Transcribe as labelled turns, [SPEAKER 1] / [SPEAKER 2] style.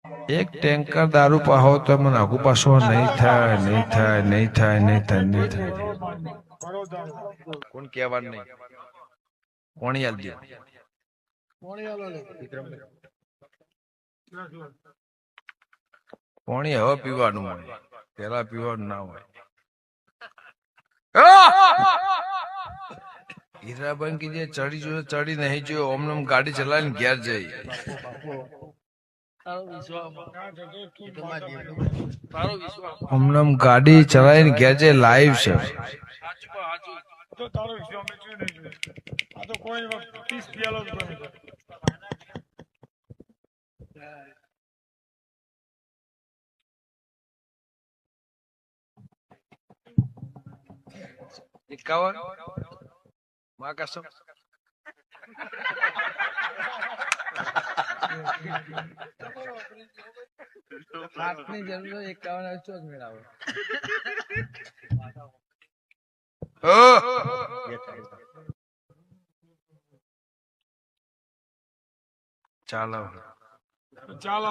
[SPEAKER 1] એક ટેન્કર દારૂ પાહો તો મને આગુ પાછો નહીં થાય નહીં થાય નહીં થાય નહીં થાય નહીં થાય કોણ કહેવાનું નહીં કોણ યાદ દે પાણી હવે પીવાનું હોય પેલા પીવાનું ના હોય હીરાબેન કે જે ચડી જોયો ચડી નહીં જોયો ઓમ ગાડી ચલાવીને ઘેર જઈ હમણાં ગાડી ચલાવીને ઘેર જઈ લાઈવ છે એકાવન માં કશો
[SPEAKER 2] ની જરૂર 51 ચોક મેળાવો
[SPEAKER 1] ચાલો
[SPEAKER 3] ચાલો